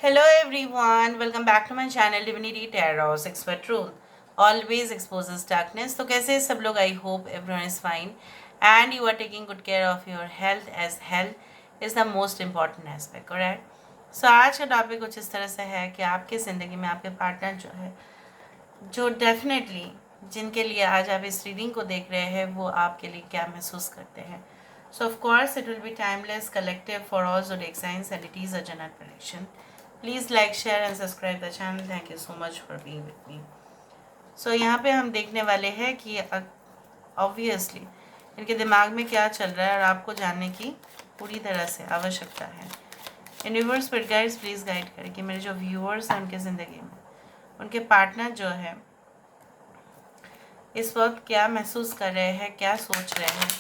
Hello everyone, welcome back to my channel Divinity Tarot 6 for Truth. Always exposes darkness. तो कैसे सब लोग? I hope everyone is fine and you are taking good care of your health as health is the most important aspect, alright? So आज का topic कुछ इस तरह से है कि आपकी ज़िंदगी में आपके पार्टनर जो है, जो डेफिनेटली जिनके लिए आज आप इस रीडिंग को देख रहे हैं, वो आपके लिए क्या महसूस करते हैं. So of course it will be timeless, collective for all zodiac signs and it is a general prediction. Please like, share and subscribe the channel. Thank you so much for being with me. So यहाँ पे हम देखने वाले हैं कि obviously इनके दिमाग में क्या चल रहा है और आपको जानने की पूरी तरह से आवश्यकता है. यूनिवर्स पर गाइड्स प्लीज़ गाइड करें कि मेरे जो व्यूअर्स हैं उनकी ज़िंदगी में उनके पार्टनर जो है इस वक्त क्या महसूस कर रहे हैं, क्या सोच रहे हैं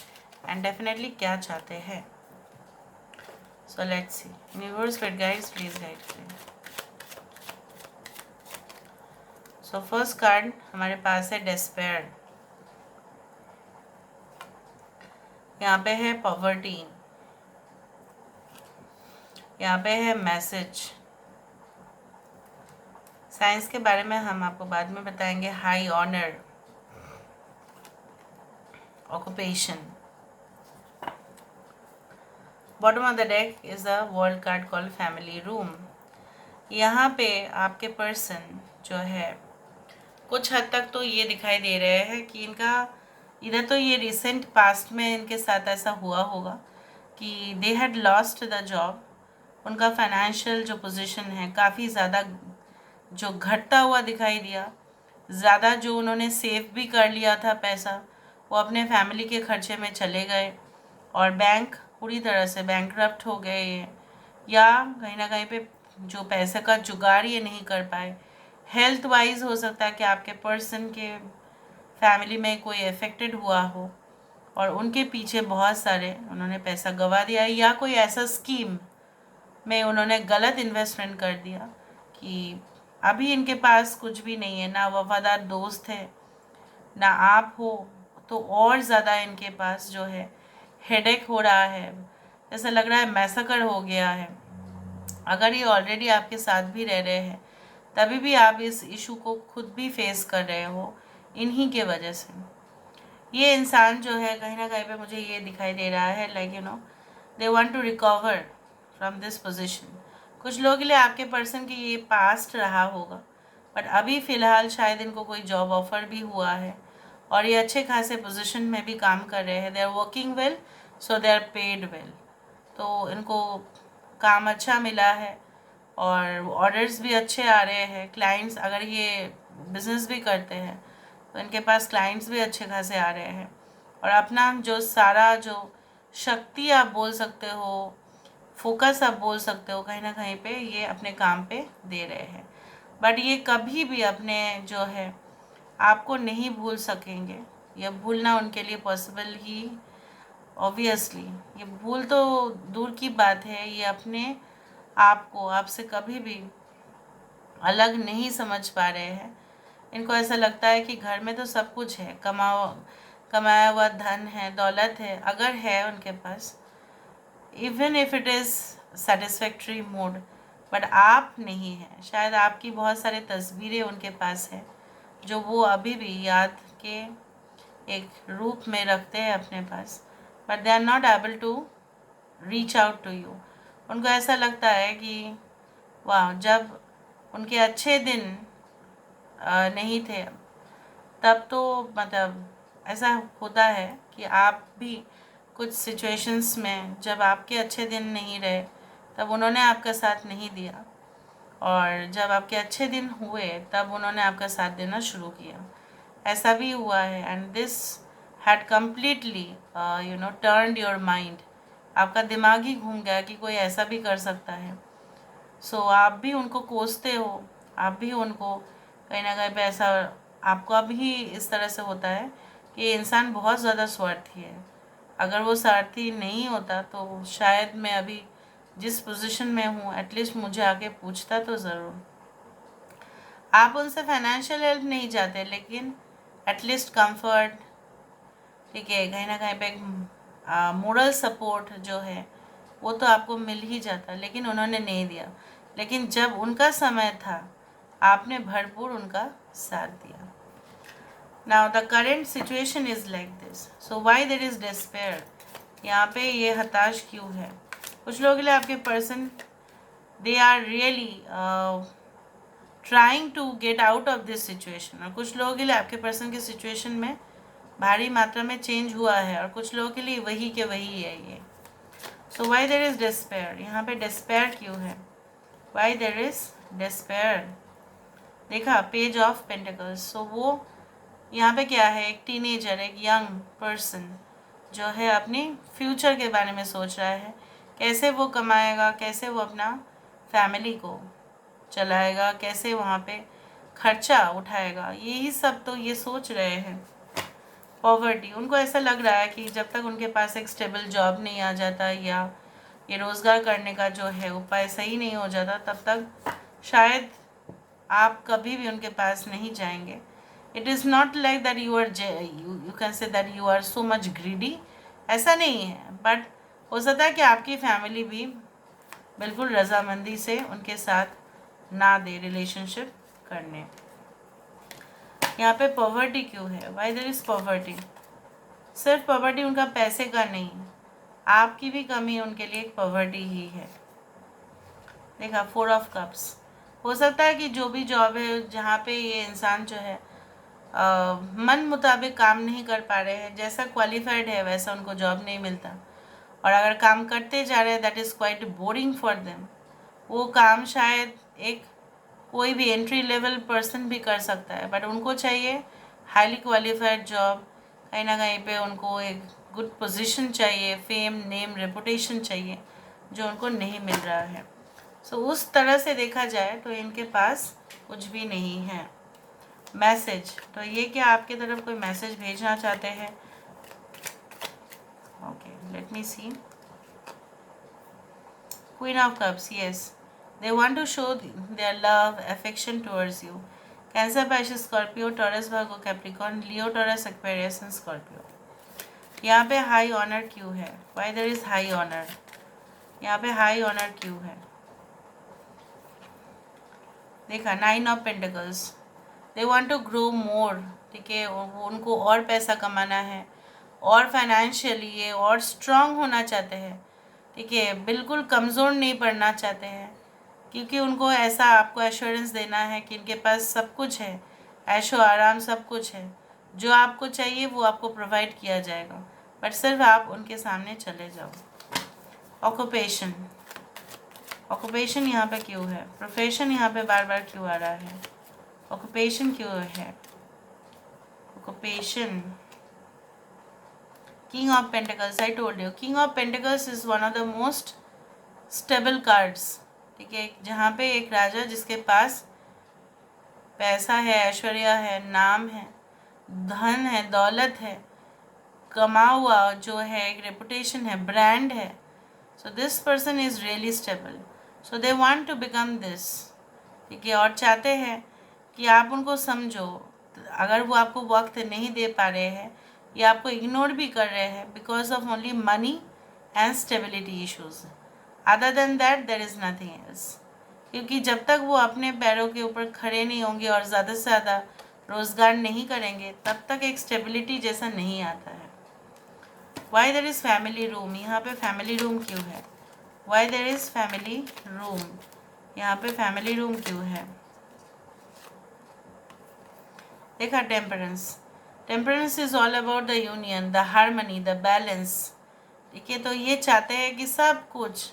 एंड डेफिनेटली क्या चाहते हैं. So let's see. यूनिवर्स पर गाइड्स प्लीज़ गाइड करें. सो फर्स्ट कार्ड हमारे पास है डेस्पेयर. यहाँ पे है पॉवर्टी. यहाँ पे है मैसेज. साइंस के बारे में हम आपको बाद में बताएंगे. High honour, occupation. Bottom of the deck is a world card called family room. यहाँ पे आपके पर्सन जो है कुछ हद तक तो ये दिखाई दे रहे हैं कि इनका इधर तो ये रिसेंट पास्ट में इनके साथ ऐसा हुआ होगा कि they had lost the job. उनका फाइनेंशियल जो पोजीशन है काफ़ी ज़्यादा जो घटता हुआ दिखाई दिया. ज़्यादा जो उन्होंने सेव भी कर लिया था पैसा, वो अपने फैमिली के खर्चे में चले गए और बैंक पूरी तरह से बैंकरप्ट हो गए ये, या कहीं ना कहीं पे जो पैसे का जुगाड़ ये नहीं कर पाए. हेल्थ वाइज हो सकता है कि आपके पर्सन के फैमिली में कोई अफेक्टेड हुआ हो और उनके पीछे बहुत सारे उन्होंने पैसा गंवा दिया, या कोई ऐसा स्कीम में उन्होंने गलत इन्वेस्टमेंट कर दिया कि अभी इनके पास कुछ भी नहीं है. ना वफादार दोस्त है, ना आप हो, तो और ज़्यादा इनके पास जो है हेडेक हो रहा है. ऐसा लग रहा है मैसकर हो गया है. अगर ये ऑलरेडी आपके साथ भी रह रहे हैं तभी भी आप इस इशू को खुद भी फेस कर रहे हो इन्हीं के वजह से. ये इंसान जो है कहीं ना कहीं पे मुझे ये दिखाई दे रहा है like they want to recover from this position. कुछ लोगों के लिए आपके पर्सन की ये पास्ट रहा होगा, बट अभी फ़िलहाल शायद इनको कोई जॉब ऑफर भी हुआ है और ये अच्छे खासे पोजीशन में भी काम कर रहे हैं. They are working well, so they are paid well. तो इनको काम अच्छा मिला है और ऑर्डर्स भी अच्छे आ रहे हैं. क्लाइंट्स, अगर ये बिज़नेस भी करते हैं तो इनके पास क्लाइंट्स भी अच्छे खासे आ रहे हैं और अपना जो सारा जो शक्ति आप बोल सकते हो, फोकस आप बोल सकते हो, कहीं ना कहीं पे ये अपने काम पे दे रहे हैं. बट ये कभी भी अपने जो है आपको नहीं भूल सकेंगे. ये भूलना उनके लिए पॉसिबल ही ऑब्वियसली, ये भूल तो दूर की बात है, ये अपने आप को आपसे कभी भी अलग नहीं समझ पा रहे हैं. इनको ऐसा लगता है कि घर में तो सब कुछ है, कमाया हुआ धन है, दौलत है, अगर है उनके पास, even if it is satisfactory mood, but आप नहीं हैं. शायद आपकी बहुत सारे तस्वीरें उनके पास है जो वो अभी भी याद के एक रूप में रखते हैं अपने पास, but they are not able to reach out to you. उनको ऐसा लगता है कि वाह, जब उनके अच्छे दिन नहीं थे तब तो मतलब ऐसा होता है कि आप भी कुछ सिचुएशंस में जब आपके अच्छे दिन नहीं रहे तब उन्होंने आपका साथ नहीं दिया, और जब आपके अच्छे दिन हुए तब उन्होंने आपका साथ देना शुरू किया. ऐसा भी हुआ है and this had completely turned your mind. आपका दिमाग ही घूम गया कि कोई ऐसा भी कर सकता है. सो आप भी उनको कोसते हो, आप भी उनको कहीं ना कहीं पे ऐसा आपको अभी इस तरह से होता है कि ये इंसान बहुत ज़्यादा स्वार्थी है. अगर वो स्वार्थी नहीं होता तो शायद मैं अभी जिस पोजीशन में हूँ एटलीस्ट मुझे आके पूछता तो ज़रूर. आप उनसे फाइनेंशियल हेल्प नहीं चाहते लेकिन एटलीस्ट कंफर्ट, ठीक है, कहीं ना कहीं पे मोरल सपोर्ट जो है वो तो आपको मिल ही जाता, लेकिन उन्होंने नहीं दिया. लेकिन जब उनका समय था आपने भरपूर उनका साथ दिया। Now the current situation is like this, so why there is despair. यहाँ पे ये हताश क्यों है? कुछ लोगों के लिए आपके person they are really trying to get out of this situation, और कुछ लोगों के लिए आपके पर्सन की सिचुएशन में भारी मात्रा में चेंज हुआ है, और कुछ लोगों के लिए वही के वही है ये। सो वाई देर इज डिस्पेयर, यहाँ पे डिस्पेयर क्यों है? Why there is despair? देखा पेज ऑफ पेंटिकल्स, सो वो यहाँ पे क्या है, एक टीनेजर, एक यंग पर्सन जो है अपने फ्यूचर के बारे में सोच रहा है, कैसे वो कमाएगा, कैसे वो अपना फैमिली को चलाएगा, कैसे वहाँ पे खर्चा उठाएगा, यही सब तो ये सोच रहे हैं। पॉवर्टी, उनको ऐसा लग रहा है कि जब तक उनके पास एक स्टेबल जॉब नहीं आ जाता या ये रोज़गार करने का जो है उपाय सही नहीं हो जाता, तब तक शायद आप कभी भी उनके पास नहीं जाएंगे। It is not like that you are you can say that you are so much greedy, ऐसा नहीं है, बट हो सकता है कि आपकी फैमिली भी बिल्कुल रजामंदी से उनके साथ ना दे रिलेशनशिप करने। यहाँ पे पॉवर्टी क्यों है? Why there is poverty? सिर्फ पॉवर्टी उनका पैसे का नहीं, आपकी भी कमी उनके लिए एक पॉवर्टी ही है। देखा 4 ऑफ कप्स, हो सकता है कि जो भी जॉब है जहाँ पे ये इंसान जो है मन मुताबिक काम नहीं कर पा रहे हैं, जैसा क्वालिफाइड है वैसा उनको जॉब नहीं मिलता, और अगर काम करते जा रहे हैं that is quite boring for them. वो काम शायद एक कोई भी एंट्री लेवल पर्सन भी कर सकता है, बट उनको चाहिए हाईली क्वालिफाइड जॉब, कहीं ना कहीं पे उनको एक गुड पोजीशन चाहिए, फेम नेम रेपुटेशन चाहिए, जो उनको नहीं मिल रहा है। सो उस तरह से देखा जाए तो इनके पास कुछ भी नहीं है। मैसेज, तो ये क्या आपकी तरफ कोई मैसेज भेजना चाहते हैं? Okay, let me see. Queen of cups, yes, they want to show their love, affection towards you. Cancer, Pisces, Scorpio, Taurus, Virgo, Capricorn, Leo, Taurus, Aquarius and Scorpio. यहाँ पे हाई ऑनर क्यों है? Why there is high honour? यहाँ पे high honour क्यों है? देखा 9 of pentacles, they want to grow more, ठीक है, उनको और पैसा कमाना है, और फाइनेंशियली ये और स्ट्रांग होना चाहते हैं, ठीक है, बिल्कुल कमज़ोर नहीं पड़ना चाहते हैं, क्योंकि उनको ऐसा आपको एश्योरेंस देना है कि इनके पास सब कुछ है, ऐशो आराम सब कुछ है, जो आपको चाहिए वो आपको प्रोवाइड किया जाएगा, बट सिर्फ आप उनके सामने चले जाओ। ऑक्यूपेशन, ऑक्यूपेशन यहाँ पे क्यों है? प्रोफेशन यहाँ पे बार बार क्यों आ रहा है? ऑक्यूपेशन क्यों है? Occupation, king of pentacles, I told you king of pentacles is one of the most stable cards, ठीक है, जहाँ पे एक राजा जिसके पास पैसा है, ऐश्वर्य है, नाम है, धन है, दौलत है, कमा हुआ जो है, एक रेपुटेशन है, ब्रांड है, so this person is really stable, so they want to become this, ठीक है, और चाहते हैं कि आप उनको समझो। अगर वो आपको वक्त नहीं दे पा रहे हैं या आपको इग्नोर भी कर रहे हैं because of only money and stability issues, other than that there is nothing else, क्योंकि जब तक वो अपने पैरों के ऊपर खड़े नहीं होंगे और ज़्यादा से ज़्यादा रोज़गार नहीं करेंगे तब तक एक स्टेबिलिटी जैसा नहीं आता है। Why there is family room, यहाँ पे फैमिली रूम क्यों है? Why there is family room, यहाँ पे फैमिली रूम क्यों है? देखा temperance, temperance is all about the union, the harmony, the balance, ठीक है, तो ये चाहते हैं कि सब कुछ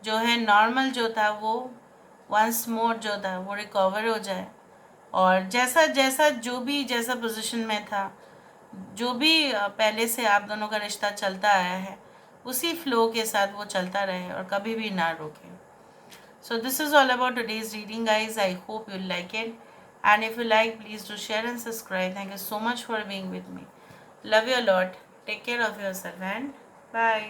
जो है नॉर्मल जो था वो वंस मोर जो था वो रिकवर हो जाए, और जैसा जैसा जो भी जैसा पोजीशन में था, जो भी पहले से आप दोनों का रिश्ता चलता आया है उसी फ्लो के साथ वो चलता रहे और कभी भी ना रोके। So this is all about today's reading, guys. I hope you like it, and if you like, please do share and subscribe. Thank you so much for being with me. Love you a lot. Take care of yourself and bye.